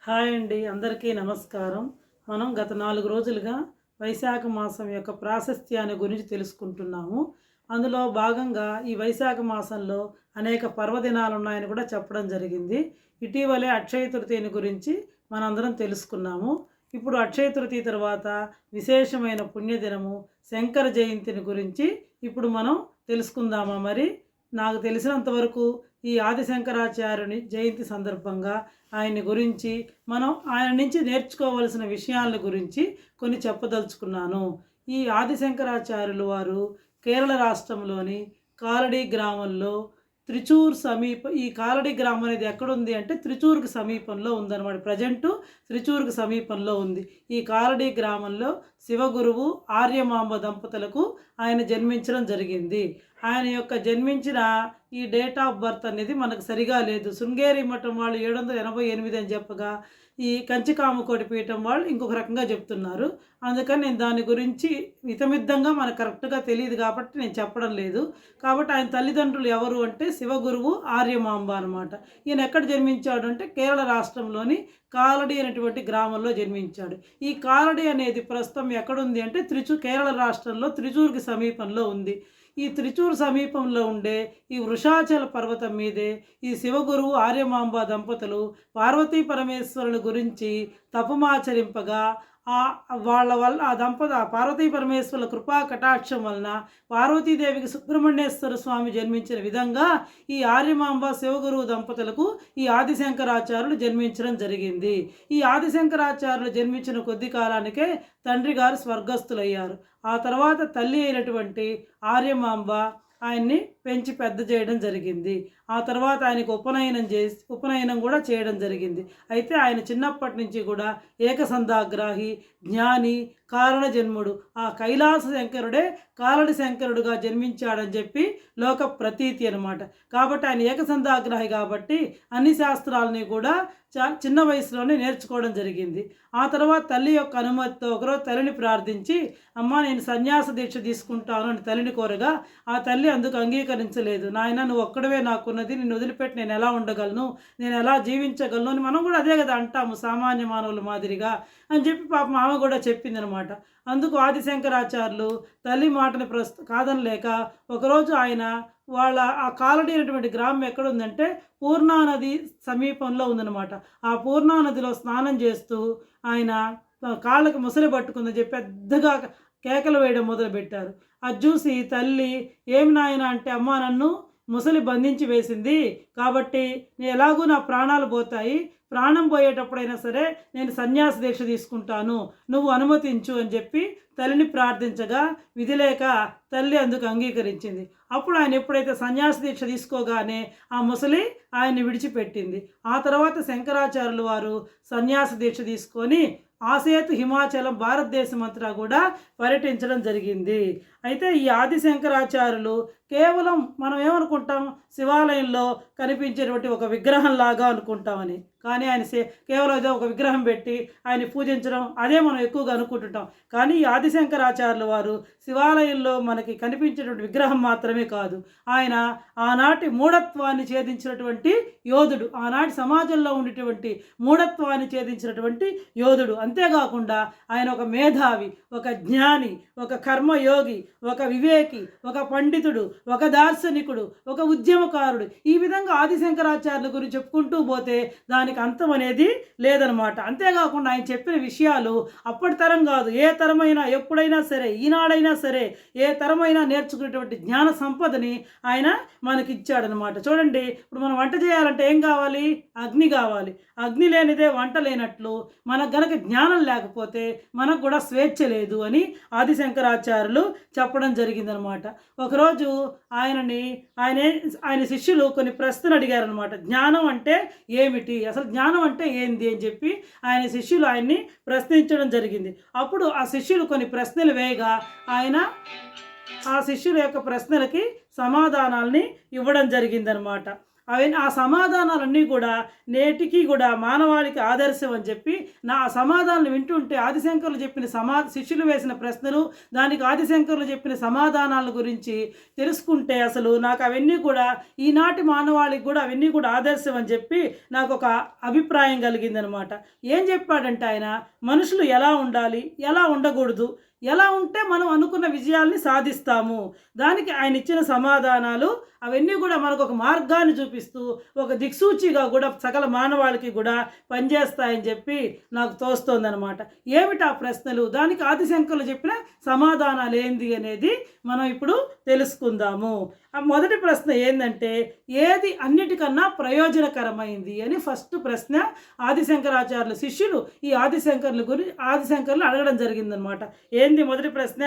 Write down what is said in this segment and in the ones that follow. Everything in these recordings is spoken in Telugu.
హాయ్ అండి, అందరికీ నమస్కారం. మనం గత 4 రోజులుగా వైశాఖ మాసం యొక్క ప్రాశస్త్యాన్ని గురించి తెలుసుకుంటున్నాము. అందులో భాగంగా ఈ వైశాఖ మాసంలో అనేక పర్వదినాలు ఉన్నాయని కూడా చెప్పడం జరిగింది. ఇటీవలే అక్షయ తృతీయని గురించి మనందరం తెలుసుకున్నాము. ఇప్పుడు అక్షయ తృతీయ తర్వాత విశేషమైన పుణ్యదినము శంకర జయంతిని గురించి ఇప్పుడు మనం తెలుసుకుందామా? మరి నాకు తెలిసినంత వరకు ఈ ఆదిశంకరాచార్యుని జయంతి సందర్భంగా ఆయన్ని గురించి మనం ఆయన నుంచి నేర్చుకోవలసిన విషయాల గురించి కొన్ని చెప్పదలుచుకున్నాను. ఈ ఆదిశంకరాచార్యులు వారు కేరళ రాష్ట్రంలోని కాలడి గ్రామంలో ఈ కాలడి గ్రామం అనేది ఎక్కడుంది అంటే త్రిచూర్కి సమీపంలో ఉందన్నమాట. ప్రజెంటు త్రిచూర్కి సమీపంలో ఉంది. ఈ కాలడి గ్రామంలో శివగురువు ఆర్యమాంబ దంపతులకు ఆయన జన్మించడం జరిగింది. ఆయన యొక్క జన్మించిన ఈ డేట్ ఆఫ్ బర్త్ అనేది మనకు సరిగా లేదు. శృంగేరి మఠం వాళ్ళు 788 అని చెప్పగా, ఈ కంచికామకోటి పీఠం వాళ్ళు ఇంకొక రకంగా చెప్తున్నారు. అందుకని నేను దాని గురించి మితమిద్దంగా మనకు కరెక్ట్గా తెలియదు కాబట్టి నేను చెప్పడం లేదు. కాబట్టి ఆయన తల్లిదండ్రులు ఎవరు అంటే శివగురువు ఆర్యమాంబ అనమాట. ఈయన ఎక్కడ జన్మించాడు అంటే కేరళ రాష్ట్రంలోని కాలడి అనేటువంటి గ్రామంలో జన్మించాడు. ఈ కాలడి అనేది ప్రస్తుతం ఎక్కడుంది అంటే కేరళ రాష్ట్రంలో త్రిచూర్కి సమీపంలో ఉంది. ఈ త్రిచూర్ సమీపంలో ఉండే ఈ వృషాచల పర్వతం మీదే ఈ శివగురువు ఆర్యమాంబ దంపతులు పార్వతీ పరమేశ్వరుల గురించి తపమాచరింపగా వాళ్ళ వల్ల ఆ పార్వతీ పరమేశ్వరుల కృపా కటాక్షం వలన పార్వతీదేవికి సుబ్రహ్మణ్యేశ్వర స్వామి జన్మించిన విధంగా ఈ ఆర్యమాంబ శివగురువు దంపతులకు ఈ ఆదిశంకరాచార్యులు జన్మించడం జరిగింది. ఈ ఆదిశంకరాచార్యులు జన్మించిన కొద్ది కాలానికే తండ్రి గారు స్వర్గస్థులయ్యారు. ఆ తర్వాత తల్లి అయినటువంటి ఆర్యమాంబ ఆయన్ని పెంచి పెద్ద చేయడం జరిగింది. ఆ తర్వాత ఆయనకు ఉపనయనం కూడా చేయడం జరిగింది. అయితే ఆయన చిన్నప్పటి నుంచి కూడా ఏకసంధాగ్రాహి, జ్ఞాని, కారణ జన్ముడు, ఆ కైలాస శంకరుడే కాలడి శంకరుడుగా జన్మించాడని చెప్పి లోక ప్రతీతి అనమాట. కాబట్టి ఆయన ఏకసంధాగ్రాహి కాబట్టి అన్ని శాస్త్రాలని కూడా చిన్న వయసులోనే నేర్చుకోవడం జరిగింది. ఆ తర్వాత తల్లి యొక్క అనుమతితో ఒకరోజు తల్లిని ప్రార్థించి, అమ్మ నేను సన్యాస దీక్ష తీసుకుంటాను అని తల్లిని కోరగా ఆ తల్లి అందుకు అంగీకరించలేదు. నాయన నువ్వు ఒక్కడవే నాకున్నది, నిన్ను వదిలిపెట్టి నేను ఎలా ఉండగలను, నేను ఎలా జీవించగలను అని మనం కూడా అదే కదా అంటాము సామాన్య మానవుల మాదిరిగా అని చెప్పి పాపం ఆమె కూడా చెప్పింది అనమాట. అందుకు ఆదిశంకరాచార్యులు తల్లి మాటని కాదనలేక ఒకరోజు ఆయన ఆ కాలడి అనేటువంటి గ్రామం ఎక్కడుందంటే పూర్ణానది సమీపంలో ఉందన్నమాట. ఆ పూర్ణానదిలో స్నానం చేస్తూ ఆయన కాళ్ళకి ముసలి పట్టుకుందని చెప్పి పెద్దగా కేకలు వేయడం మొదలుపెట్టారు. అది చూసి తల్లి ఏమి నాయన అంటే, అమ్మ నన్ను ముసలి బంధించి వేసింది కాబట్టి నేను ఎలాగూ నా ప్రాణాలు పోతాయి, ప్రాణం పోయేటప్పుడైనా సరే నేను సన్యాస దీక్ష తీసుకుంటాను, నువ్వు అనుమతించు అని చెప్పి తల్లిని ప్రార్థించగా విధిలేక తల్లి అందుకు అంగీకరించింది. అప్పుడు ఆయన ఎప్పుడైతే సన్యాస దీక్ష తీసుకోగానే ఆ ముసలి ఆయన్ని విడిచిపెట్టింది. ఆ తర్వాత శంకరాచార్యులు వారు సన్యాస దీక్ష తీసుకొని ఆసేతు హిమాచలం భారతదేశం అంతటా కూడా పర్యటించడం జరిగింది. అయితే ఈ ఆదిశంకరాచార్యులు కేవలం మనం ఏమనుకుంటాం, శివాలయంలో కనిపించేటువంటి ఒక విగ్రహంలాగా అనుకుంటామని. కానీ ఆయన కేవలం ఏదో ఒక విగ్రహం పెట్టి ఆయన పూజించడం అదే మనం ఎక్కువగా అనుకుంటుంటాం. కానీ ఈ ఆదిశంకరాచార్యుల వారు శివాలయంలో మనకి కనిపించేటువంటి విగ్రహం మాత్రమే కాదు, ఆయన ఆనాటి మూఢత్వాన్ని ఛేదించినటువంటి యోధుడు, ఆనాటి సమాజంలో ఉండేటువంటి మూఢత్వాన్ని ఛేదించినటువంటి యోధుడు. అంతేకాకుండా ఆయన ఒక మేధావి, ఒక జ్ఞాని, ఒక కర్మయోగి, ఒక వివేకి, ఒక పండితుడు, ఒక దార్శనికుడు, ఒక ఉద్యమకారుడు. ఈ విధంగా ఆదిశంకరాచార్యుల గురించి చెప్పుకుంటూ పోతే దానికి అంతం అనేది లేదనమాట. అంతేకాకుండా ఆయన చెప్పిన విషయాలు అప్పటి తరం కాదు, ఏ తరమైనా ఎప్పుడైనా సరే, ఈనాడైనా సరే, ఏ తరమైనా నేర్చుకునేటువంటి జ్ఞాన సంపదని ఆయన మనకి ఇచ్చాడనమాట. చూడండి, ఇప్పుడు మనం వంట చేయాలంటే ఏం కావాలి? అగ్ని కావాలి. అగ్ని లేనిదే వంట లేనట్లు మనకు గనక జ్ఞానం లేకపోతే మనకు కూడా స్వేచ్ఛ లేదు అని ఆదిశంకరాచార్యులు చెప్పడం జరిగిందనమాట. ఒకరోజు ఆయన శిష్యులు కొన్ని ప్రశ్నలు అడిగారనమాట. జ్ఞానం అంటే ఏమిటి, అసలు జ్ఞానం అంటే ఏంది అని చెప్పి ఆయన శిష్యులు ఆయన్ని ప్రశ్నించడం జరిగింది. అప్పుడు ఆ శిష్యులు కొన్ని ప్రశ్నలు వేయగా ఆయన ఆ శిష్యుల యొక్క ప్రశ్నలకి సమాధానాల్ని ఇవ్వడం జరిగిందనమాట. ఆ సమాధానాలన్నీ కూడా నేటికి కూడా మానవాళికి ఆదర్శం అని చెప్పి నా సమాధానాలు వింటుంటే ఆదిశంకరులు చెప్పిన శిష్యులు వేసిన ప్రశ్నలు, దానికి ఆదిశంకరులు చెప్పిన సమాధానాల గురించి తెలుసుకుంటే అసలు నాకు అవన్నీ కూడా ఈనాటి మానవాళికి కూడా అవన్నీ కూడా ఆదర్శం అని చెప్పి నాకు ఒక అభిప్రాయం కలిగిందనమాట. ఏం చెప్పాడంటే ఆయన, మనుషులు ఎలా ఉండాలి, ఎలా ఉండకూడదు, ఎలా ఉంటే మనం అనుకున్న విజయాల్ని సాధిస్తాము, దానికి ఆయన ఇచ్చిన సమాధానాలు అవన్నీ కూడా మనకు ఒక మార్గాన్ని చూపిస్తూ ఒక దిక్సూచిగా కూడా సకల మానవాళికి కూడా పనిచేస్తాయని చెప్పి నాకు తోస్తోందనమాట. ఏమిటి ఆ ప్రశ్నలు, దానికి ఆదిశంకరులు చెప్పిన సమాధానాలు ఏంది అనేది మనం ఇప్పుడు తెలుసుకుందాము. ఆ మొదటి ప్రశ్న ఏంటంటే, ఏది అన్నిటికన్నా ప్రయోజనకరమైంది అని ఫస్ట్ ప్రశ్న ఆదిశంకరాచార్యుల శిష్యులు ఈ ఆదిశంకరులు అడగడం జరిగిందనమాట. ఏంది మొదటి ప్రశ్న?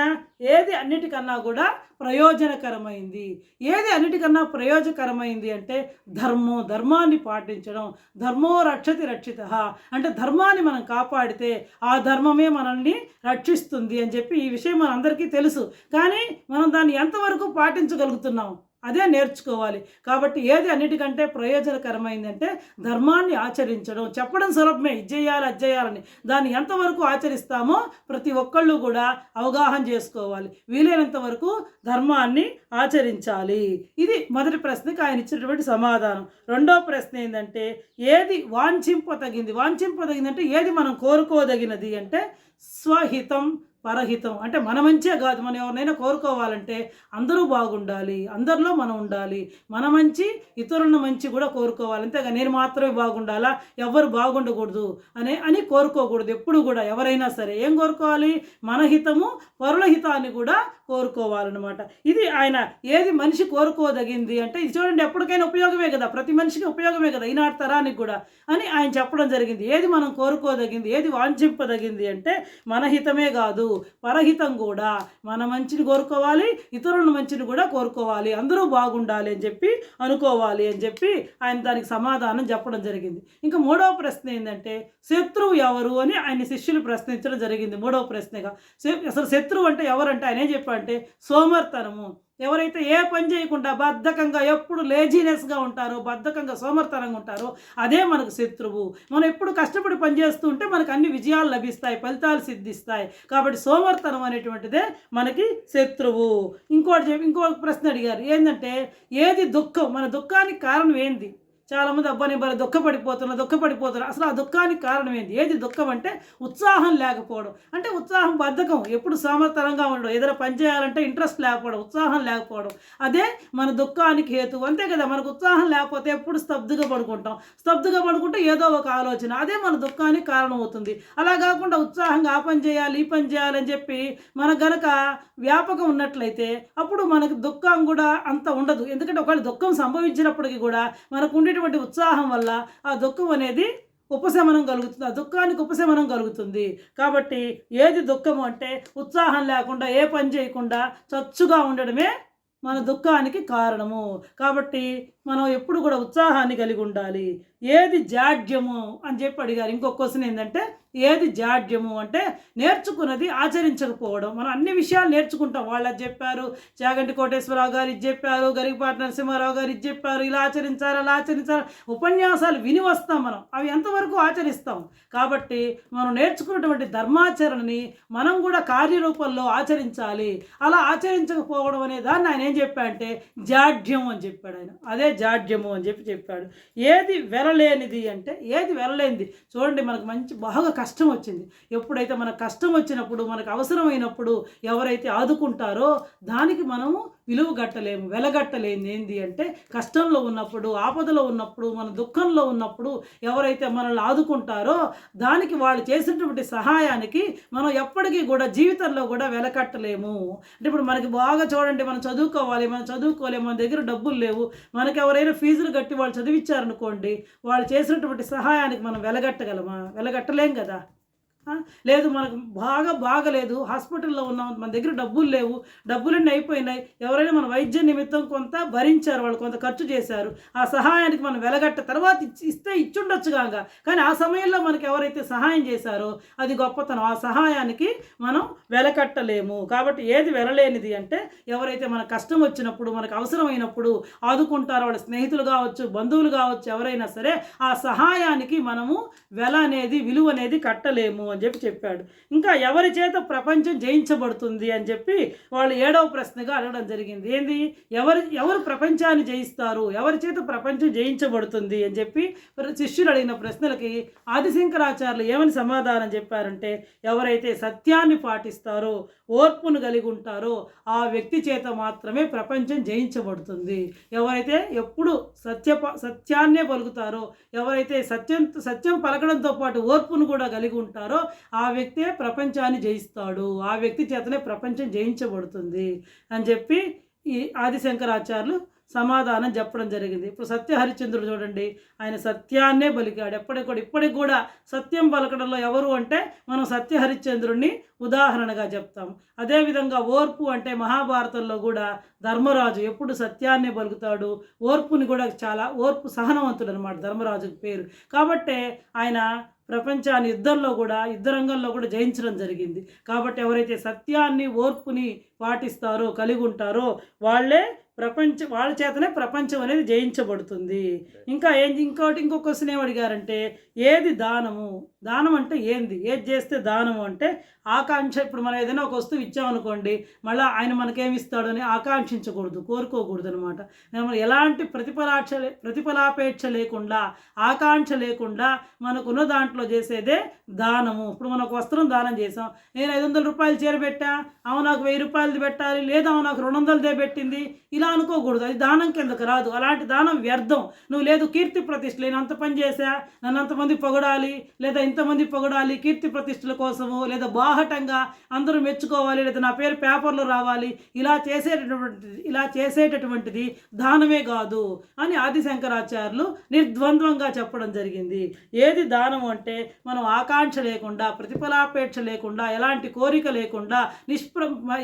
ఏది అన్నిటికన్నా కూడా ప్రయోజనకరమైంది, ఏది అన్నిటికన్నా ప్రయోజనకరమైంది అంటే ధర్మాన్ని పాటించడం. ధర్మో రక్షతి రక్షిత అంటే ధర్మాన్ని మనం కాపాడితే ఆ ధర్మమే మనల్ని రక్షిస్తుంది అని చెప్పి ఈ విషయం మనందరికీ తెలుసు. కానీ మనం దాన్ని ఎంతవరకు పాటించగలుగుతున్నాం అదే నేర్చుకోవాలి. కాబట్టి ఏది అన్నిటికంటే ప్రయోజనకరమైందంటే ధర్మాన్ని ఆచరించడం. చెప్పడం సులభమే, ఇది చేయాలి అది చేయాలని, దాన్ని ఎంతవరకు ఆచరిస్తామో ప్రతి ఒక్కళ్ళు కూడా అవగాహన చేసుకోవాలి. వీలైనంత వరకు ధర్మాన్ని ఆచరించాలి. ఇది మొదటి ప్రశ్నకి ఆయన ఇచ్చినటువంటి సమాధానం. రెండో ప్రశ్న ఏంటంటే, ఏది వాంఛింపదగింది అంటే ఏది మనం కోరుకోదగినది అంటే స్వహితం పరహితం అంటే మన మంచే కాదు, మనం ఎవరినైనా కోరుకోవాలంటే అందరూ బాగుండాలి, అందరిలో మనం ఉండాలి, మన మంచి ఇతరుల మంచి కూడా కోరుకోవాలి. అంతేగా నేను మాత్రమే బాగుండాలా, ఎవరు బాగుండకూడదు అని కోరుకోకూడదు. ఎప్పుడు కూడా ఎవరైనా సరే ఏం కోరుకోవాలి, మన హితము పరుల హితాన్ని కూడా కోరుకోవాలన్నమాట. ఇది ఆయన ఏది మనిషి కోరుకోదగింది అంటే ఇది చూడండి, ఎప్పటికైనా ఉపయోగమే కదా, ప్రతి మనిషికి ఉపయోగమే కదా, ఈనాటి తరానికి కూడా అని ఆయన చెప్పడం జరిగింది. ఏది మనం కోరుకోదగింది, ఏది వాంఛింపదగింది అంటే మన హితమే కాదు పరహితం కూడా, మన మంచిని కోరుకోవాలి, ఇతరుల మంచిని కూడా కోరుకోవాలి, అందరూ బాగుండాలి అని చెప్పి అనుకోవాలి అని చెప్పి ఆయన దానికి సమాధానం చెప్పడం జరిగింది. ఇంకా మూడవ ప్రశ్న ఏంటంటే, శత్రువు ఎవరు అని ఆయన శిష్యులు ప్రశ్నించడం జరిగింది. మూడవ ప్రశ్నగా అసలు శత్రువు అంటే ఎవరంటే ఆయన ఏం చెప్పాడంటే సోమర్తనము. ఎవరైతే ఏ పని చేయకుండా బద్ధకంగా ఎప్పుడు లేజీనెస్గా ఉంటారో, బద్ధకంగా సోమర్తనంగా ఉంటారో అదే మనకు శత్రువు. మనం ఎప్పుడు కష్టపడి పనిచేస్తూ ఉంటే మనకు అన్ని విజయాలు లభిస్తాయి, ఫలితాలు సిద్ధిస్తాయి. కాబట్టి సోమర్తనం అనేటువంటిదే మనకి శత్రువు. ఇంకో ప్రశ్న అడిగారు, ఏంటంటే ఏది దుఃఖం, మన దుఃఖానికి కారణం ఏంది? చాలామంది అబ్బాయి నేను దుఃఖపడిపోతున్నా. అసలు ఆ దుఃఖానికి కారణం ఏంటి? ఏది దుఃఖం అంటే ఉత్సాహం లేకపోవడం. అంటే ఉత్సాహం బద్ధకం, ఎప్పుడు సోమర్తనంగా ఉండడం, ఏదైనా పని చేయాలంటే ఇంట్రెస్ట్ లేకపోవడం, ఉత్సాహం లేకపోవడం, అదే మన దుఃఖానికి హేతు. అంతే కదా, మనకు ఉత్సాహం లేకపోతే ఎప్పుడు స్తబ్దుగా పడుకుంటే ఏదో ఒక ఆలోచన, అదే మన దుఃఖానికి కారణం అవుతుంది. అలా కాకుండా ఉత్సాహంగా ఆ పని చేయాలి ఈ పని చేయాలని చెప్పి మనకు గనక వ్యాపకం ఉన్నట్లయితే అప్పుడు మనకు దుఃఖం కూడా అంత ఉండదు. ఎందుకంటే ఒకవేళ దుఃఖం సంభవించినప్పటికీ కూడా మనకు ఉండేటువంటి ఉత్సాహం వల్ల ఆ దుఃఖం అనేది ఉపశమనం కలుగుతుంది, ఆ దుఃఖానికి ఉపశమనం కలుగుతుంది. కాబట్టి ఏది దుఃఖము అంటే ఉత్సాహం లేకుండా ఏ పని చేయకుండా చచ్చుగా ఉండడమే మన దుఃఖానికి కారణము. కాబట్టి మనం ఎప్పుడు కూడా ఉత్సాహాన్ని కలిగి ఉండాలి. ఏది జాడ్యము అని చెప్పి అడిగారు. ఇంకొక క్వశ్చన్ ఏంటంటే, ఏది జాడ్యము అంటే నేర్చుకున్నది ఆచరించకపోవడం. మనం అన్ని విషయాలు నేర్చుకుంటాం, వాళ్ళు అది చెప్పారు, చాగంటి కోటేశ్వరరావు గారు ఇది చెప్పారు, గరికపాటి నరసింహారావు గారు ఇది చెప్పారు, ఇలా ఆచరించాలి అలా ఆచరించాలి, ఉపన్యాసాలు విని వస్తాం, మనం అవి ఎంతవరకు ఆచరిస్తాం. కాబట్టి మనం నేర్చుకున్నటువంటి ధర్మాచరణని మనం కూడా కార్యరూపంలో ఆచరించాలి. అలా ఆచరించకపోవడం అనే దాన్ని ఆయన ఏం చెప్పాడంటే జాడ్యం అని చెప్పాడు ఆయన. అదే జాడ్యము అని చెప్పాడు. ఏది వెలలేనిది అంటే ఏది వెలలేనిది చూడండి, మనకు బాగా కష్టం వచ్చింది, ఎప్పుడైతే మనకు కష్టం వచ్చినప్పుడు మనకు అవసరమైనప్పుడు ఎవరైతే ఆదుకుంటారో దానికి మనము విలువ గట్టలేము, వెలగట్టలేము. ఏంది అంటే కష్టంలో ఉన్నప్పుడు, ఆపదలో ఉన్నప్పుడు, మన దుఃఖంలో ఉన్నప్పుడు ఎవరైతే మనల్ని ఆదుకుంటారో దానికి వాళ్ళు చేసినటువంటి సహాయానికి మనం ఎప్పటికీ కూడా జీవితంలో కూడా వెలకట్టలేము. అంటే ఇప్పుడు మనకి బాగా చూడండి, మనం చదువుకోలేము, మన దగ్గర డబ్బులు లేవు, మనకి ఎవరైనా ఫీజులు కట్టి వాళ్ళు చదివించారనుకోండి, వాళ్ళు చేసినటువంటి సహాయానికి మనం వెలగట్టగలమా? వెలగట్టలేం కదా. లేదు మనకు బాగలేదు, హాస్పిటల్‌లో ఉన్నాం, మన దగ్గర డబ్బులు లేవు, డబ్బులన్నీ అయిపోయినాయి. ఎవరైనా మన వైద్య నిమిత్తం కొంత భరించారు, వాళ్ళు కొంత ఖర్చు చేశారు. ఆ సహాయానికి మనం వెలగట్ట తర్వాత ఇస్తే ఇచ్చుండొచ్చు గాక. కానీ ఆ సమయంలో మనకు ఎవరైతే సహాయం చేశారో అది గొప్పతనం. ఆ సహాయానికి మనం వెలకట్టలేము. కాబట్టి ఏది వెలలేనిది అంటే ఎవరైతే మన కష్టం వచ్చినప్పుడు, మనకు అవసరమైనప్పుడు ఆదుకుంటారో వాళ్ళ స్నేహితులు కావచ్చు, బంధువులు కావచ్చు, ఎవరైనా సరే ఆ సహాయానికి మనము విలువ అనేది కట్టలేము అని చెప్పాడు. ఇంకా ఎవరి చేత ప్రపంచం జయించబడుతుంది అని చెప్పి వాళ్ళు 7వ ప్రశ్నగా అడగడం జరిగింది. ఏంది, ఎవరు ప్రపంచాన్ని జయిస్తారు, ఎవరి చేత ప్రపంచం జయించబడుతుంది అని చెప్పి శిష్యులు అడిగిన ప్రశ్నలకి ఆదిశంకరాచార్యులు ఏమని సమాధానం చెప్పారంటే, ఎవరైతే సత్యాన్ని పాటిస్తారో, ఓర్పును కలిగి ఉంటారో ఆ వ్యక్తి చేత మాత్రమే ప్రపంచం జయించబడుతుంది. ఎవరైతే ఎప్పుడు సత్యాన్నే పలుకుతారో, ఎవరైతే సత్యం పలకడంతో పాటు ఓర్పును కూడా కలిగి ఉంటారో ఆ వ్యక్తే ప్రపంచాన్ని జయిస్తాడు, ఆ వ్యక్తి చేతనే ప్రపంచం జయించబడుతుంది అని చెప్పి ఈ ఆదిశంకరాచార్యులు సమాధానం చెప్పడం జరిగింది. ఇప్పుడు సత్యహరిశ్చంద్రుడు చూడండి, ఆయన సత్యాన్నే పలికాడు. ఇప్పటికి కూడా సత్యం పలకడంలో ఎవరు అంటే మనం సత్యహరిశ్చంద్రుడిని ఉదాహరణగా చెప్తాం. అదేవిధంగా ఓర్పు అంటే మహాభారతంలో కూడా ధర్మరాజు ఎప్పుడు సత్యాన్నే పలుకుతాడు, ఓర్పుని కూడా చాలా ఓర్పు సహనవంతుడు అనమాట ధర్మరాజుకి పేరు. కాబట్టే ఆయన ప్రపంచాన్ని యుద్ధ రంగంలో కూడా జయించడం జరిగింది. కాబట్టి ఎవరైతే సత్యాన్ని ఓర్పుని పాటిస్తారో, కలిగి ఉంటారో వాళ్ళే వాళ్ళ చేతనే ప్రపంచం అనేది జయించబడుతుంది. ఇంకో క్వశ్చన్ ఏమడిగారంటే, ఏది దానం అంటే ఏంది, ఏది చేస్తే దానము అంటే ఆకాంక్ష. ఇప్పుడు మనం ఏదైనా ఒక వస్తువు ఇచ్చామనుకోండి, మళ్ళీ ఆయన మనకేమి ఇస్తాడు అని ఆకాంక్షించకూడదు, కోరుకోకూడదు అనమాట. మనం ఎలాంటి ప్రతిఫలాపేక్ష లేకుండా, ఆకాంక్ష లేకుండా మనకున్న దాంట్లో చేసేదే దానము. ఇప్పుడు మనం ఒక వస్త్రం దానం చేసాం, నేను 500 రూపాయలు చీర పెట్టా, అవును నాకు 1000 రూపాయలది పెట్టాలి, లేదా నాకు 200దే పెట్టింది, ఇలా అనుకోకూడదు. అది దానం కిందకు రాదు. అలాంటి దానం వ్యర్థం. నువ్వు లేదు కీర్తి ప్రతిష్టలు, నేను అంత పని చేశా, నన్ను అంతమంది పొగడాలి, లేదా ఇంతమంది పొగడాలి, కీర్తి ప్రతిష్టల కోసము, లేదా బాహటంగా అందరూ మెచ్చుకోవాలి, లేదా నా పేరు పేపర్లో రావాలి, ఇలా చేసేటటువంటిది దానమే కాదు అని ఆదిశంకరాచార్యులు నిర్ద్వంద్వంగా చెప్పడం జరిగింది. ఏది దానం అంటే మనం ఆకాంక్ష లేకుండా, ప్రతిఫలాపేక్ష లేకుండా, ఎలాంటి కోరిక లేకుండా,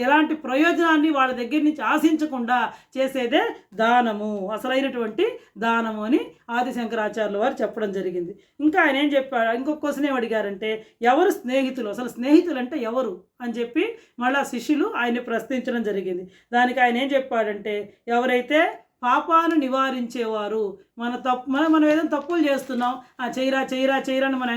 ఎలాంటి ప్రయోజనాన్ని వాళ్ళ దగ్గర నుంచి ఆశించకుండా చేసేదే దానము, అసలైనటువంటి దానము అని ఆదిశంకరాచార్యుల వారు చెప్పడం జరిగింది. ఇంకా ఆయన ఏం చెప్పాడు, ఇంకొక క్వశ్చన్ ఏం అడిగారంటే, ఎవరు స్నేహితులు, అసలు స్నేహితులు అంటే ఎవరు అని చెప్పి మళ్ళా శిష్యులు ఆయన్ని ప్రశ్నించడం జరిగింది. దానికి ఆయన ఏం చెప్పాడంటే, ఎవరైతే పాపాన్ని నివారించేవారు, మనం ఏదైనా తప్పులు చేస్తున్నాం, చేయరా అని మనల్ని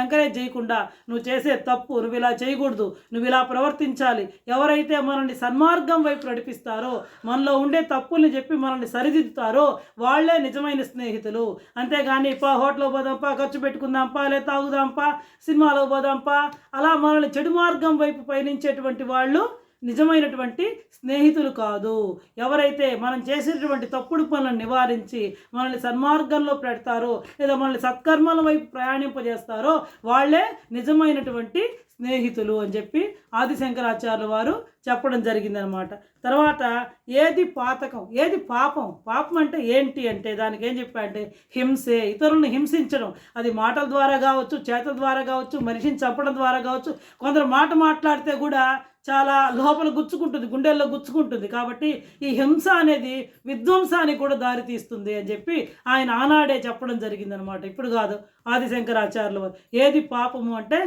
ఎంకరేజ్ చేయకుండా, నువ్వు చేసే తప్పు, నువ్వు ఇలా చేయకూడదు, నువ్వు ఇలా ప్రవర్తించాలి, ఎవరైతే మనల్ని సన్మార్గం వైపు నడిపిస్తారో, మనలో ఉండే తప్పుల్ని చెప్పి మనల్ని సరిదిద్దుతారో వాళ్ళే నిజమైన స్నేహితులు. అంతేగాని హోటల్లో పోదాంపా, ఖర్చు పెట్టుకుందాంపా, లేదా తాగుదాంపా, సినిమాలో పోదాంపా, అలా మనల్ని చెడు మార్గం వైపు పయనించేటువంటి వాళ్ళు నిజమైనటువంటి స్నేహితులు కాదు. ఎవరైతే మనం చేసేటువంటి తప్పుడు పనులను నివారించి మనల్ని సన్మార్గంలో పెడతారో, లేదా మనల్ని సత్కర్మల వైపు ప్రయాణింపజేస్తారో వాళ్ళే నిజమైనటువంటి స్నేహితులు అని చెప్పి ఆదిశంకరాచార్యుల వారు చెప్పడం జరిగిందనమాట. తర్వాత ఏది పాతకం, ఏది పాపం అంటే ఏంటి అంటే దానికి ఏం చెప్పారంటే, హింసే, ఇతరులను హింసించడం. అది మాటల ద్వారా కావచ్చు, చేతల ద్వారా కావచ్చు, మనిషిని చంపడం ద్వారా కావచ్చు. కొందరు మాట్లాడితే కూడా చాలా లోపల గుచ్చుకుంటుంది, గుండెల్లో గుచ్చుకుంటుంది. కాబట్టి ఈ హింస అనేది విధ్వంసానికి కూడా దారితీస్తుంది అని చెప్పి ఆయన ఆనాడే చెప్పడం జరిగిందనమాట. ఇప్పుడు కాదు, ఆదిశంకరాచార్యుల వారు. ఏది పాపము అంటే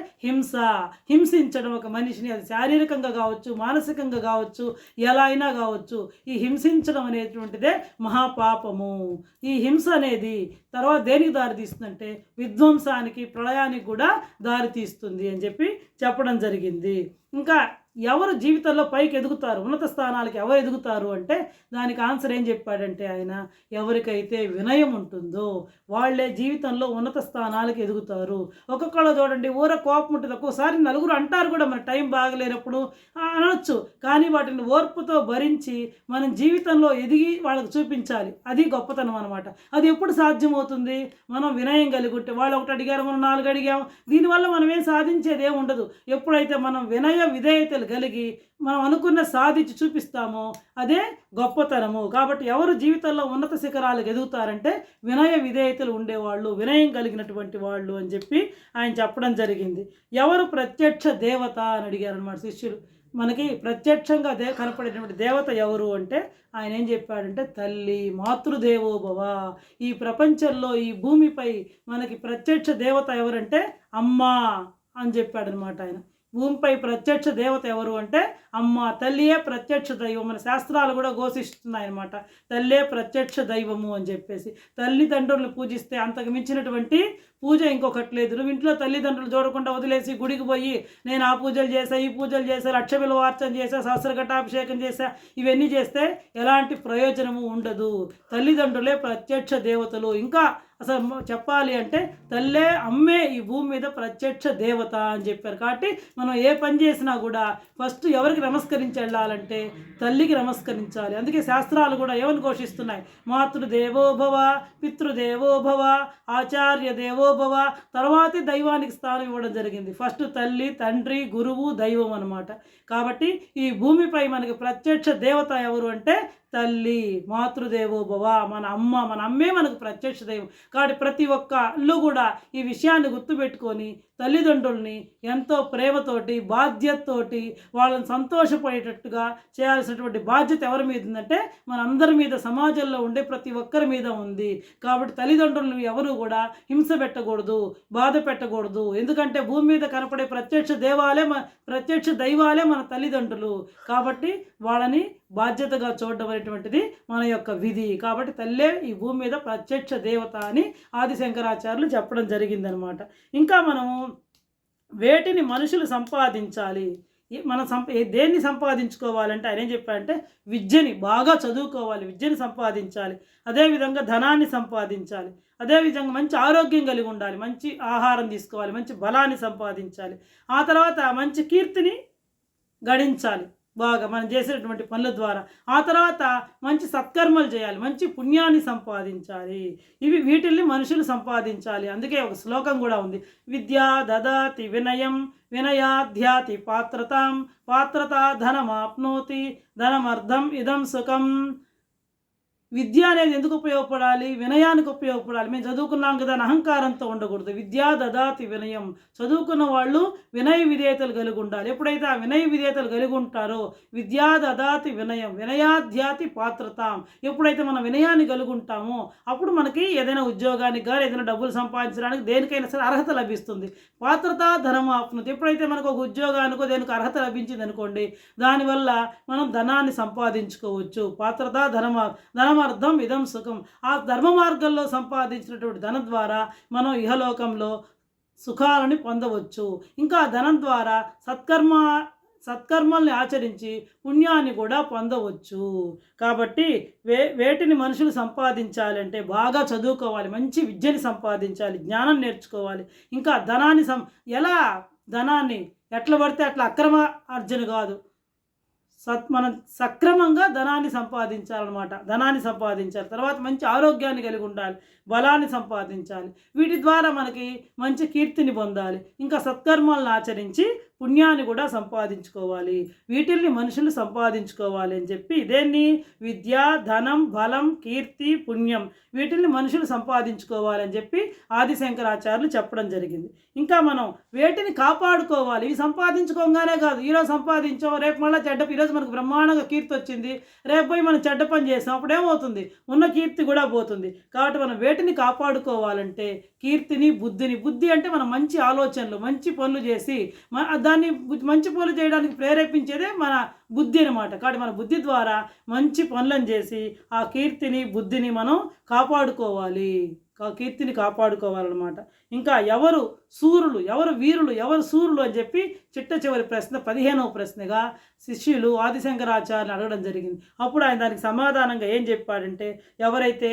హింసించడం ఒక మనిషిని, అది శారీరకంగా కావచ్చు, మానసికంగా కావచ్చు, ఎలా అయినా కావచ్చు. ఈ హింసించడం అనేటువంటిదే మహాపాపము. ఈ హింస అనేది తర్వాత దేనికి దారితీస్తుందంటే విధ్వంసానికి, ప్రళయానికి కూడా దారితీస్తుంది అని చెప్పి చెప్పడం జరిగింది. ఇంకా ఎవరు జీవితంలో పైకి ఎదుగుతారు, ఉన్నత స్థానాలకు ఎవరు ఎదుగుతారు అంటే దానికి ఆన్సర్ ఏం చెప్పాడంటే ఆయన, ఎవరికైతే వినయం ఉంటుందో వాళ్ళే జీవితంలో ఉన్నత స్థానాలకు ఎదుగుతారు. ఒక్కొక్కళ్ళు చూడండి కోపం ఉంటుంది, ఒక్కోసారి నలుగురు అంటారు కూడా మన టైం బాగలేనప్పుడు అనొచ్చు, కానీ వాటిని ఓర్పుతో భరించి మనం జీవితంలో ఎదిగి వాళ్ళకి చూపించాలి. అది గొప్పతనం అనమాట. అది ఎప్పుడు సాధ్యమవుతుంది, మనం వినయం కలిగి ఉంటే. వాళ్ళు ఒకటి అడిగారు, మనం 4 అడిగాము, దీనివల్ల మనం ఏం సాధించేది ఏమి ఉండదు. ఎప్పుడైతే మనం వినయ విధేయతలు కలిగి మనం అనుకున్న సాధించి చూపిస్తామో అదే గొప్పతనము. కాబట్టి ఎవరు జీవితంలో ఉన్నత శిఖరాలకు ఎదుగుతారంటే వినయ విధేయతలు ఉండేవాళ్ళు, వినయం కలిగినటువంటి వాళ్ళు అని చెప్పి ఆయన చెప్పడం జరిగింది. ఎవరు ప్రత్యక్ష దేవత అని అడిగారు అన్నమాట శిష్యులు. మనకి ప్రత్యక్షంగా కనపడేటువంటి దేవత ఎవరు అంటే ఆయన ఏం చెప్పాడంటే తల్లి, మాతృదేవోభవ. ఈ ప్రపంచంలో ఈ భూమిపై మనకి ప్రత్యక్ష దేవత ఎవరంటే అమ్మ అని చెప్పాడనమాట ఆయన. భూమిపై ప్రత్యక్ష దేవత ఎవరు అంటే అమ్మ, తల్లియే ప్రత్యక్ష దైవం. మన శాస్త్రాలు కూడా ఘోషిస్తున్నాయన్నమాట, తల్లే ప్రత్యక్ష దైవము అని చెప్పేసి. తల్లిదండ్రులను పూజిస్తే అంతకు మించినటువంటి పూజ ఇంకొకటి లేదు. నువ్వు ఇంట్లో తల్లిదండ్రులు చూడకుండా వదిలేసి గుడికి పోయి నేను ఆ పూజలు చేశా, ఈ పూజలు చేశా, లక్ష విలువార్చన చేశా, సహస్రఘటాభిషేకం చేశా, ఇవన్నీ చేస్తే ఎలాంటి ప్రయోజనము ఉండదు. తల్లిదండ్రులే ప్రత్యక్ష దేవతలు. ఇంకా అసలు చెప్పాలి అంటే తల్లే, అమ్మే ఈ భూమి మీద ప్రత్యక్ష దేవత అని చెప్పారు. కాబట్టి మనం ఏ పని చేసినా కూడా ఫస్ట్ ఎవరికి నమస్కరించి వెళ్ళాలంటే తల్లికి నమస్కరించాలి. అందుకే శాస్త్రాలు కూడా ఏమని ఘోషిస్తున్నాయి, మాతృదేవోభవ, పితృదేవోభవ, ఆచార్య దేవోభవ, తర్వాతే దైవానికి స్థానం ఇవ్వడం జరిగింది. ఫస్ట్ తల్లి, తండ్రి, గురువు, దైవం అన్నమాట. కాబట్టి ఈ భూమిపై మనకి ప్రత్యక్ష దేవత ఎవరు అంటే తల్లి, మాతృదేవోభవ, మన అమ్మే మనకు ప్రత్యక్ష దైవం. కాబట్టి ప్రతి ఒక్కళ్ళు కూడా ఈ విషయాన్ని గుర్తుపెట్టుకొని తల్లిదండ్రుల్ని ఎంతో ప్రేమతోటి, బాధ్యతతోటి వాళ్ళని సంతోషపడేటట్టుగా చేయాల్సినటువంటి బాధ్యత ఎవరి మీద ఉందంటే మనందరి మీద, సమాజంలో ఉండే ప్రతి ఒక్కరి మీద ఉంది. కాబట్టి తల్లిదండ్రులను ఎవరు కూడా హింస పెట్టకూడదు, బాధ పెట్టకూడదు. ఎందుకంటే భూమి మీద కనపడే ప్రత్యక్ష దైవాలే మన తల్లిదండ్రులు. కాబట్టి వాళ్ళని బాధ్యతగా చూడడం అనేటువంటిది మన యొక్క విధి. కాబట్టి తల్లే ఈ భూమి మీద ప్రత్యక్ష దేవత అని ఆదిశంకరాచార్యులు చెప్పడం జరిగిందనమాట. ఇంకా మనము వేటిని మనుషులు సంపాదించాలి, మనం దేన్ని సంపాదించుకోవాలంటే ఆయన ఏం చెప్పారంటే విద్యని బాగా చదువుకోవాలి, విద్యని సంపాదించాలి. అదేవిధంగా ధనాన్ని సంపాదించాలి. అదేవిధంగా మంచి ఆరోగ్యం కలిగి ఉండాలి, మంచి ఆహారం తీసుకోవాలి, మంచి బలాన్ని సంపాదించాలి. ఆ తర్వాత మంచి కీర్తిని గడించాలి బాగా మనం చేసేటువంటి పనుల ద్వారా. ఆ తర్వాత మంచి సత్కర్మలు చేయాలి, మంచి పుణ్యాన్ని సంపాదించాలి. వీటిల్ని మనుషులు సంపాదించాలి. అందుకే ఒక శ్లోకం కూడా ఉంది, విద్యా దదాతి వినయం, వినయాధ్యాతి పాత్రతాం, పాత్రత ధనమాప్నోతి, ధనమర్థం ఇదం సుఖం. విద్య అనేది ఎందుకు ఉపయోగపడాలి? వినయానికి ఉపయోగపడాలి. మేము చదువుకున్నాం కదా అని అహంకారంతో ఉండకూడదు. విద్యా దదాతి వినయం, చదువుకున్న వాళ్ళు వినయ విధేయతలు కలిగి ఉండాలి. ఎప్పుడైతే ఆ వినయ విధేయతలు కలిగి ఉంటారో విద్యా దదాతి వినయం, వినయాధ్యాతి పాత్రతాం. ఎప్పుడైతే మనం వినయాన్ని కలిగి ఉంటామో అప్పుడు మనకి ఏదైనా ఉద్యోగానికి కానీ ఏదైనా డబ్బులు సంపాదించడానికి దేనికైనా సరే అర్హత లభిస్తుంది. పాత్రత ధనం ఆప్నతి. ఎప్పుడైతే మనకు ఒక ఉద్యోగానికో దేనికి అర్హత లభించింది అనుకోండి, దానివల్ల మనం ధనాన్ని సంపాదించుకోవచ్చు. పాత్రత ధనమర్థం ఇదం సుఖం. ఆ ధర్మ మార్గంలో సంపాదించినటువంటి ధనం ద్వారా మనం ఇహలోకంలో సుఖాలని పొందవచ్చు. ఇంకా ధనం ద్వారా సత్కర్మల్ని ఆచరించి పుణ్యాన్ని కూడా పొందవచ్చు. కాబట్టి వేటిని మనుషులు సంపాదించాలంటే బాగా చదువుకోవాలి, మంచి విద్యని సంపాదించాలి, జ్ఞానం నేర్చుకోవాలి. ఇంకా ధనాన్ని ఎట్లా పడితే అట్లా అక్రమ అర్జన కాదు, మనం సక్రమంగా ధనాన్ని సంపాదించాలన్నమాట. ధనాన్ని సంపాదించాలి, తర్వాత మంచి ఆరోగ్యాన్ని కలిగి ఉండాలి, బలాన్ని సంపాదించాలి. వీటి ద్వారా మనకి మంచి కీర్తిని పొందాలి. ఇంకా సత్కర్మాలను ఆచరించి పుణ్యాన్ని కూడా సంపాదించుకోవాలి. వీటిల్ని మనుషులు సంపాదించుకోవాలి అని చెప్పి దేన్ని విద్య, ధనం, బలం, కీర్తి, పుణ్యం వీటిల్ని మనుషులు సంపాదించుకోవాలని చెప్పి ఆదిశంకరాచార్యులు చెప్పడం జరిగింది. ఇంకా మనం వేటిని కాపాడుకోవాలి. ఇవి సంపాదించుకోగానే కాదు, ఈరోజు సంపాదించాం రేపు మళ్ళీ ఈరోజు మనకు బ్రహ్మాండంగా కీర్తి వచ్చింది, రేపు పోయి మనం చెడ్డ పని చేసాం, అప్పుడేమవుతుంది, ఉన్న కీర్తి కూడా పోతుంది. కాబట్టి మనం వేటిని కాపాడుకోవాలంటే కీర్తిని, బుద్ధి అంటే మనం మంచి ఆలోచనలు, మంచి పనులు చేసి దాన్ని మంచి పనులు చేయడానికి ప్రేరేపించేదే మన బుద్ధి అనమాట. కాబట్టి మన బుద్ధి ద్వారా మంచి పనులను చేసి ఆ కీర్తిని, బుద్ధిని మనం కాపాడుకోవాలి, కీర్తిని కాపాడుకోవాలన్నమాట. ఇంకా ఎవరు సూరులు, ఎవరు వీరులు, ఎవరు సూరులు అని చెప్పి చిట్ట చివరి ప్రశ్న 15వ ప్రశ్నగా శిష్యులు ఆదిశంకరాచార్యుని అడగడం జరిగింది. అప్పుడు ఆయన దానికి సమాధానంగా ఏం చెప్పాడంటే ఎవరైతే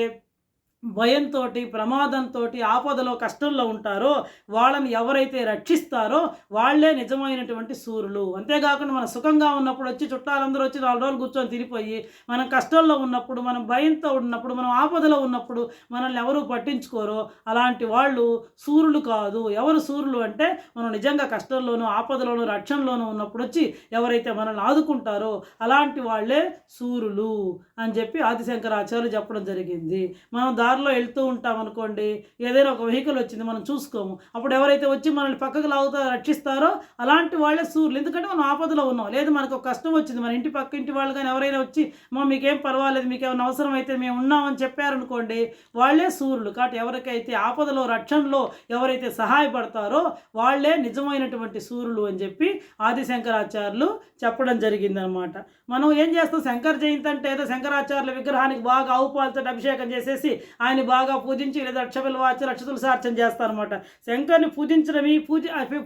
భయంతో, ప్రమాదంతో, ఆపదలో, కష్టంలో ఉంటారో వాళ్ళని ఎవరైతే రక్షిస్తారో వాళ్ళే నిజమైనటువంటి సూరులు. అంతేకాకుండా మనం సుఖంగా ఉన్నప్పుడు వచ్చి చుట్టాలందరూ వచ్చి 4 రోజులు కూర్చొని తిరిగిపోయి, మనం కష్టంలో ఉన్నప్పుడు, మనం భయంతో ఉన్నప్పుడు, మనం ఆపదలో ఉన్నప్పుడు మనల్ని ఎవరు పట్టించుకోరో అలాంటి వాళ్ళు సూరులు కాదు. ఎవరు సూరులు అంటే మనం నిజంగా కష్టంలోనూ, ఆపదలోనూ, రక్షణలోనూ ఉన్నప్పుడు వచ్చి ఎవరైతే మనల్ని ఆదుకుంటారో అలాంటి వాళ్ళే సూరులు అని చెప్పి ఆదిశంకరాచార్యులు చెప్పడం జరిగింది. మనం దారిలో వెళ్తూ ఉంటాం అనుకోండి, ఏదైనా ఒక వెహికల్ వచ్చింది, మనం చూసుకోము. అప్పుడు ఎవరైతే వచ్చి మనల్ని పక్కకు లాగుతారో, రక్షిస్తారో అలాంటి వాళ్ళే సూర్యులు. ఎందుకంటే మనం ఆపదలో ఉన్నాం, లేదు మనకు ఒక కష్టం వచ్చింది, మన ఇంటి పక్క ఇంటి వాళ్ళు కానీ ఎవరైనా వచ్చి మీకేం పర్వాలేదు, మీకు ఏమైనా అవసరం అయితే మేము ఉన్నామని చెప్పారనుకోండి, వాళ్ళే సూర్యులు. కాబట్టి ఎవరికైతే ఆపదలో, రక్షణలో ఎవరైతే సహాయపడతారో వాళ్ళే నిజమైనటువంటి సూర్యులు అని చెప్పి ఆదిశంకరాచార్యులు చెప్పడం జరిగిందనమాట. మనం ఏం చేస్తాం, శంకర జయంతి అంటే ఏదో శంకరాచార్యుల విగ్రహానికి బాగా ఆవు పాలతో అభిషేకం చేసేసి ఆయన బాగా పూజించి లేదా అక్షబిల్వ వాచి లక్షతులు సార్చన చేస్తారనమాట. శంకర్ని పూజించడం,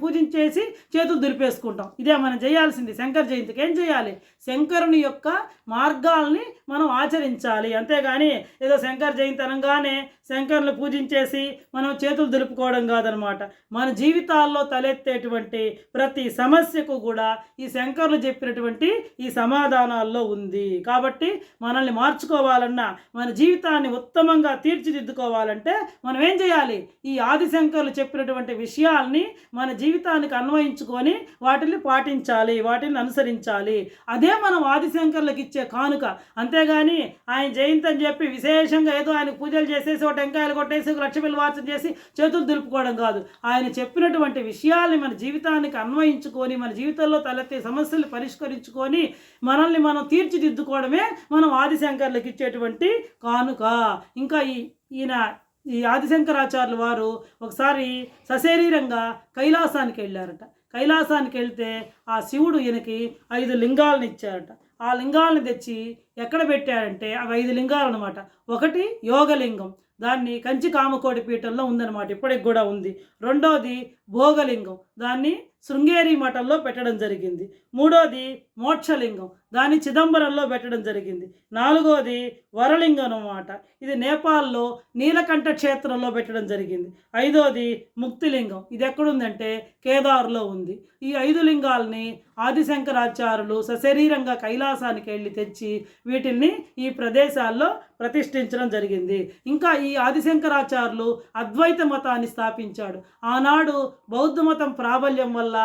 పూజించేసి చేతులు దులిపేసుకుంటాం. ఇదే మనం చేయాల్సింది. శంకర జయంతికి ఏం చేయాలి, శంకరుని యొక్క మార్గాల్ని మనం ఆచరించాలి. అంతేగాని ఏదో శంకర జయంతి అనగానే శంకరుని పూజించేసి మనం చేతులు దులుపుకోవడం కాదనమాట. మన జీవితాల్లో తలెత్తేటువంటి ప్రతి సమస్యకు కూడా ఈ శంకరులు చెప్పినటువంటి ఈ సమాధానాల్లో ఉంది. కాబట్టి మనల్ని మార్చుకోవాలన్నా, మన జీవితాన్ని ఉత్తమంగా తీర్చిదిద్దుకోవాలంటే మనం ఏం చేయాలి, ఈ ఆదిశంకరులు చెప్పినటువంటి విషయాల్ని మన జీవితానికి అన్వయించుకొని వాటిని పాటించాలి, వాటిని అనుసరించాలి. అదే మనం ఆదిశంకరులకు ఇచ్చే కానుక. అంతేగాని ఆయన జయంతి అని చెప్పి విశేషంగా ఏదో ఆయన పూజలు చేసేసి టెంకాయలు కొట్టేసి లక్షబిల్వ వాచన చేసి చేతులు దులుపుకోవడం కాదు. ఆయన చెప్పినటువంటి విషయాల్ని మన జీవితానికి అన్వయించుకొని, మన జీవితంలో తలెత్తే సమస్యలు పరిష్కరించుకొని మనల్ని మనం తీర్చిదిద్దుకోవడమే మనం ఆదిశంకరులకు ఇచ్చేటువంటి కానుక. ఇంకా ఈ ఆదిశంకరాచార్యులు వారు ఒకసారి సశరీరంగా కైలాసానికి వెళ్ళారట. కైలాసానికి వెళ్తే ఆ శివుడు ఈయనకి 5 లింగాలను ఇచ్చారట. ఆ లింగాలను తెచ్చి ఎక్కడ పెట్టారంటే అవి 5 లింగాలు అనమాట. ఒకటి యోగలింగం, దాన్ని కంచి కామకోటి పీఠంలో ఉందన్నమాట, ఇప్పటికి కూడా ఉంది. రెండోది భోగలింగం, దాన్ని శృంగేరి మఠంలో పెట్టడం జరిగింది. మూడోది మోక్షలింగం, దాన్ని చిదంబరంలో పెట్టడం జరిగింది. నాలుగోది వరలింగం అన్నమాట, ఇది నేపాల్లో నీలకంఠ క్షేత్రంలో పెట్టడం జరిగింది. ఐదోది ముక్తిలింగం, ఇది ఎక్కడుందంటే కేదార్లో ఉంది. ఈ 5 లింగాల్ని ఆదిశంకరాచార్యులు సశరీరంగా కైలాసానికి వెళ్ళి తెచ్చి వీటిల్ని ఈ ప్రదేశాల్లో ప్రతిష్ఠించడం జరిగింది. ఇంకా ఈ ఆదిశంకరాచార్యులు అద్వైత మతాన్ని స్థాపించాడు. ఆనాడు బౌద్ధ మతం ప్రాబల్యం వల్ల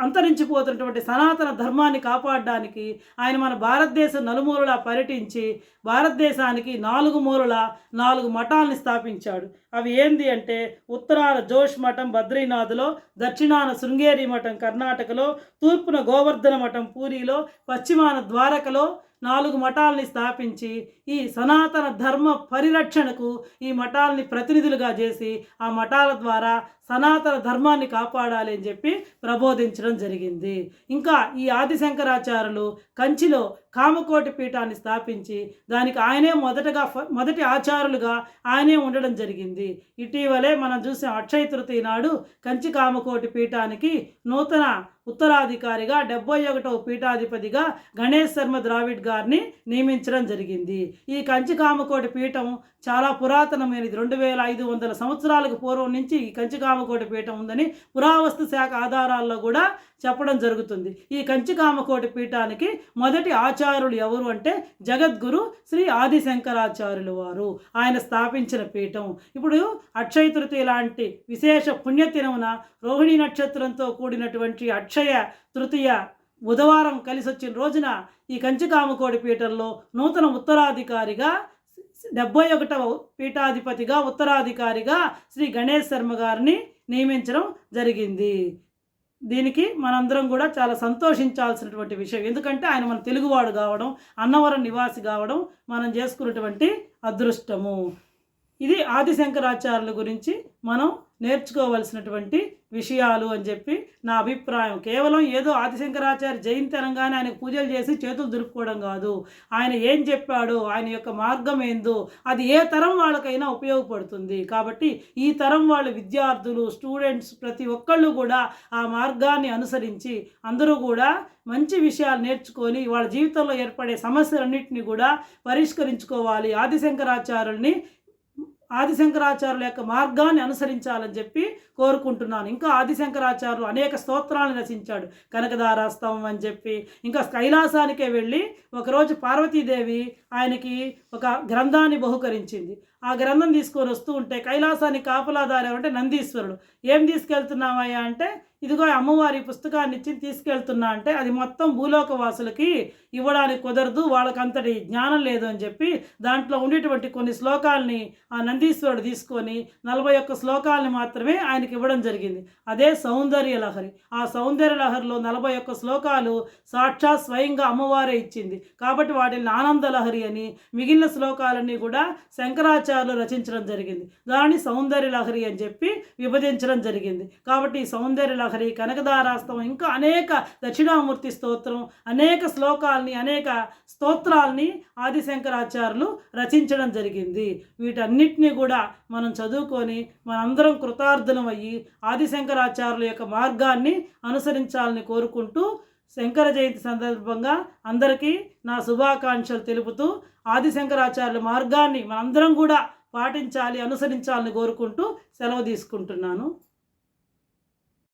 అంతరించిపోతున్నటువంటి సనాతన ధర్మాన్ని కాపాడడానికి ఆయన మన భారతదేశం నలుమూలలా పర్యటించి భారతదేశానికి 4 మూలల 4 మఠాలని స్థాపించాడు. అవి ఏంది అంటే ఉత్తరాన జోష్ మఠం బద్రీనాథ్లో, దక్షిణాన శృంగేరి మఠం కర్ణాటకలో, తూర్పున గోవర్ధన మఠం పూరిలో, పశ్చిమాన ద్వారకలో 4 మఠాలని స్థాపించి ఈ సనాతన ధర్మ పరిరక్షణకు ఈ మఠాలని ప్రతినిధులుగా చేసి ఆ మఠాల ద్వారా సనాతన ధర్మాన్ని కాపాడాలి అని చెప్పి ప్రబోధించడం జరిగింది. ఇంకా ఈ ఆదిశంకరాచార్యులు కంచిలో కామకోటి పీఠాన్ని స్థాపించి దానికి ఆయనే మొదటి ఆచార్యులుగా ఆయనే ఉండడం జరిగింది. ఇటీవలే మనం చూసాం, అక్షయ తృతీయ నాడు కంచి కామకోటి పీఠానికి నూతన ఉత్తరాధికారిగా 71వ పీఠాధిపతిగా గణేష్ శర్మ ద్రావిడ్ గారిని నియమించడం జరిగింది. ఈ కంచి కామకోటి పీఠం చాలా పురాతనమైనది. 2500 సంవత్సరాలకు పూర్వం నుంచి ఈ కంచి కామకోటి పీఠం ఉందని పురావస్తు శాఖ ఆధారాల్లో కూడా చెప్పడం జరుగుతుంది. ఈ కంచి కామకోటి పీఠానికి మొదటి ఆచార్యులు ఎవరు అంటే జగద్గురు శ్రీ ఆదిశంకరాచార్యులు వారు, ఆయన స్థాపించిన పీఠం. ఇప్పుడు అక్షయ తృతీయ లాంటి విశేష పుణ్యదినమున రోహిణి నక్షత్రంతో కూడినటువంటి అక్షయ తృతీయ బుధవారం కలిసి వచ్చిన రోజున ఈ కంచి కామకోటి పీఠంలో నూతన ఉత్తరాధికారిగా 71వ పీఠాధిపతిగా ఉత్తరాధికారిగా శ్రీ గణేష్ శర్మ గారిని నియమించడం జరిగింది. దీనికి మనందరం కూడా చాలా సంతోషించాల్సినటువంటి విషయం. ఎందుకంటే ఆయన మన తెలుగువాడు కావడం, అన్నవరం నివాసి కావడం మనం చేసుకున్నటువంటి అదృష్టము. ఇది ఆదిశంకరాచార్యుల గురించి మనం నేర్చుకోవలసినటువంటి విషయాలు అని చెప్పి నా అభిప్రాయం. కేవలం ఏదో ఆదిశంకరాచార్య జయంతి అనగానే ఆయనకు పూజలు చేసి చేతులు దులుపుకోవడం కాదు. ఆయన ఏం చెప్పాడో, ఆయన యొక్క మార్గం ఏందో అది ఏ తరం వాళ్ళకైనా ఉపయోగపడుతుంది. కాబట్టి ఈ తరం వాళ్ళ విద్యార్థులు, స్టూడెంట్స్ ప్రతి ఒక్కళ్ళు కూడా ఆ మార్గాన్ని అనుసరించి అందరూ కూడా మంచి విషయాలు నేర్చుకొని వాళ్ళ జీవితంలో ఏర్పడే సమస్యలన్నింటినీ కూడా పరిష్కరించుకోవాలి. ఆదిశంకరాచార్యుల్ని ఆదిశంకరాచార్యుల యొక్క మార్గాన్ని అనుసరించాలని చెప్పి కోరుకుంటున్నాను. ఇంకా ఆదిశంకరాచార్యులు అనేక స్తోత్రాలను రచించాడు. కనకదారాస్తవం అని చెప్పి, ఇంకా కైలాసానికే వెళ్ళి ఒకరోజు పార్వతీదేవి ఆయనకి ఒక గ్రంథాన్ని బహుకరించింది. ఆ గ్రంథం తీసుకొని వస్తూ ఉంటే కైలాసానికి కాపలాదారు అంటే నందీశ్వరుడు. ఏం తీసుకెళ్తున్నావయ్యా అంటే, ఇదిగో అమ్మవారి పుస్తకాన్ని ఇచ్చి తీసుకెళ్తున్నా అంటే, అది మొత్తం భూలోక వాసులకి ఇవ్వడానికి కుదరదు, వాళ్ళకంతటి జ్ఞానం లేదు అని చెప్పి దాంట్లో ఉండేటువంటి కొన్ని శ్లోకాలని ఆ నందీశ్వరుడు తీసుకొని 41 శ్లోకాలని మాత్రమే ఆయనకి ఇవ్వడం జరిగింది. అదే సౌందర్య లహరి. ఆ సౌందర్య లహరిలో 41 శ్లోకాలు సాక్షాత్ స్వయంగా అమ్మవారే ఇచ్చింది. కాబట్టి వాటిని ఆనంద లహరి అని, మిగిలిన శ్లోకాలన్నీ కూడా శంకరాచార్యులు రచించడం జరిగింది. దాన్ని సౌందర్య లహరి అని చెప్పి విభజించడం జరిగింది. కాబట్టి ఈ సౌందర్య లహరి, కనకదారాస్తవం, ఇంకా అనేక దక్షిణామూర్తి స్తోత్రం, అనేక శ్లోకాలని, అనేక స్తోత్రాలని ఆదిశంకరాచార్యులు రచించడం జరిగింది. వీటన్నిటినీ కూడా మనం చదువుకొని మనందరం కృతార్థులం అయ్యి ఆదిశంకరాచార్యుల యొక్క మార్గాన్ని అనుసరించాలని కోరుకుంటూ, శంకర జయంతి సందర్భంగా అందరికీ నా శుభాకాంక్షలు తెలుపుతూ, ఆదిశంకరాచార్యుల మార్గాన్ని మనందరం కూడా పాటించాలి, అనుసరించాలని కోరుకుంటూ సెలవు తీసుకుంటున్నాను.